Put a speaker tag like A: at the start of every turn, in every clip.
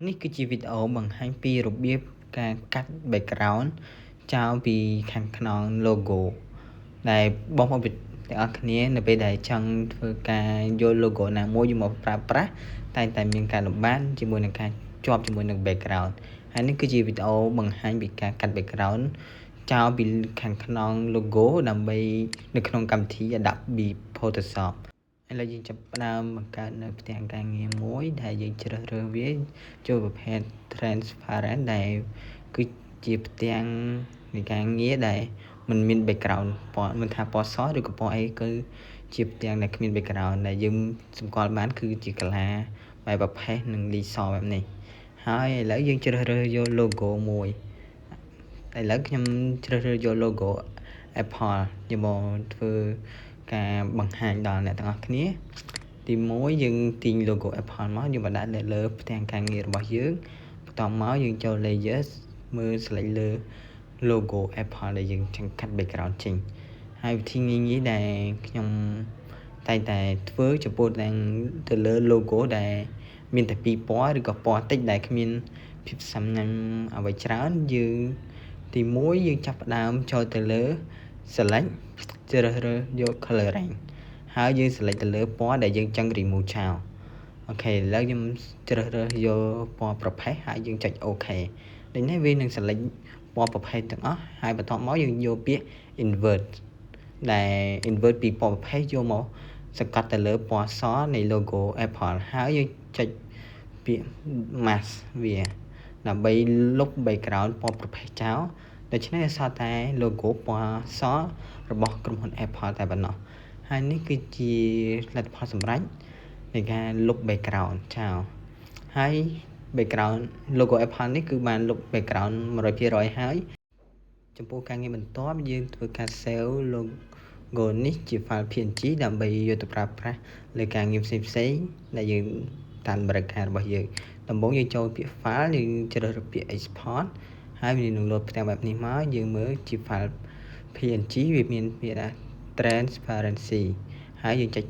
A: នេះគឺជាវីដេអូបង្ហាញពីរបៀបការកាត់ background ចោលពីខាងក្នុង logo ដែលបងប្អូនទាំងអស់គ្នានៅពេលដែលចង់ធ្វើការយក logo ណាមួយយកមកប្រើប្រាស់តែងតែមានការលំបាកជាមួយនឹងការជាប់ជាមួយនឹង background ហើយនេះគឺជាវីដេអូបង្ហាញពីការកាត់ background ចោលពីខាងក្នុង logo ដើម្បីនៅក្នុងកម្មវិធី Adobe Photoshop ឥឡូវយើងចាប់ផ្ដើមបង្កើតនៅផ្ទាំងការងារមួយដែលយើងជ្រើសរើសវាចូលប្រភេទ transparent ដែលគឺជាផ្ទាំងនៃការងារដែលមិនមាន background ពណ៌មិនថាពណ៌សឬក៏ពណ៌អីគឺជាផ្ទាំងដែលគ្មាន background ដែលយើងសម្គាល់បានគឺជា color បែបប្រផេះនិងលីសបែបនេះហើយឥឡូវយើងជ្រើសរើសយក logo មួយឥឡូវខ្ញុំជ្រើសរើសយក logo Apple យកមកធ្វើការបង្ហាញដល់អ្នកទាំងអស់គ្នាទី1យើងទាញ logo Apple មកយើងបណ្ដាក់នៅលើផ្ទាំងការងាររបស់យើងបន្ទាប់មកយើងចូល layers មើល select លើ logo Apple ដែលយើងចង់កាត់ background ចេញហើយវិធីងាយៗដែលខ្ញុំតែងតែធ្វើចំពោះទៅលើ logo ដែលមានតែពីរពណ៌ឬក៏ពណ៌តិចដែលគ្មានភាពសាមញ្ញអ្វីច្រើនយើងទី1យើងចាប់ផ្ដើមចូលទៅលើ select ជ្រើសរើសយក coloring ហើយយើង select ទៅលើពណ៌ដែលយើងចង់ remove ចោលអូខេឥឡូវខ្ញុំជ្រើសរើសយកពណ៌ប្រផេះហើយយើងចុច OK ដូចនេះវានឹង select ពណ៌ប្រផេះទាំងអស់ហើយបន្ទាប់មកយើងយកពាក្យ invert ដែល invert ពីពណ៌ប្រផេះយកមកសង្កត់ទៅលើពណ៌សនៃ logo Apple ហើយយើងចុចពាក្យ mask វាដើម្បីលុប background ពណ៌ប្រផេះចោលដូច្នេះសល់តែ logo ពណ៌សរបស់ក្រុមហ៊ុន Apple តែប៉ុណ្ណោះហើយនេះគឺជាលទ្ធផលសម្រេចនៃការលុប background ចោលហើយ background logo Apple នេះគឺបានលុប background 100% ហើយចំពោះការងារបន្ទាប់យើងធ្វើការ save logo នេះជា file PNG ដើម្បីយកទៅប្រើប្រាស់លើការងារផ្សេងៗដែលយើងតាមតម្រូវការរបស់យើងដំបូងយើងចូលពាក្យ file យើងជ្រើសរើសពាក្យ export ហើយវានឹងលោតផ្ទាំងបែបនេះមកយើងមើលជា file PNG វាមានពាក្យថា transparency ហើយយើងចុច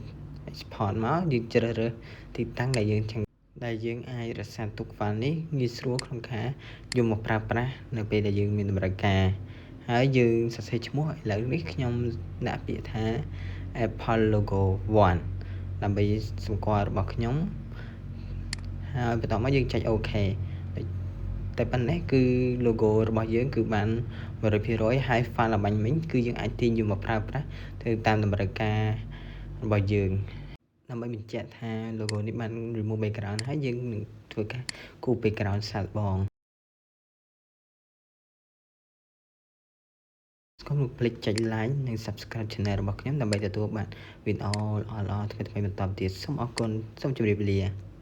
A: export មកយើងជ្រើសរើសទីតាំងដែលយើងអាចរក្សាទុក file នេះងាយស្រួលក្នុងការយកមកប្រើប្រាស់នៅពេលដែលយើងមានតម្រូវការហើយយើងសរសេរឈ្មោះឥឡូវនេះខ្ញុំដាក់ពាក្យថា Apple logo 1ដើម្បីសម្គាល់របស់ខ្ញុំហើយបន្ទាប់មកយើងចុច OK តែប៉ុណ្ណេះគឺ logo របស់យើងគឺបាន 100% ហើយ file ល្បាញ់មិញគឺយើងអាចទាញយកមកប្រើប្រាស់ទៅតាមតម្រូវការរបស់យើងដើម្បីបញ្ជាក់ថា logo នេះបាន remove background ហើយយើងនឹងធ្វើការគូស background សាកល្បងកុំភ្លេចចុច like និង subscribe channel របស់ខ្ញុំដើម្បីទទួលបានវីដេអូល្អៗថ្មីៗបន្តទៀតសូមអរគុណសូមជម្រាបលា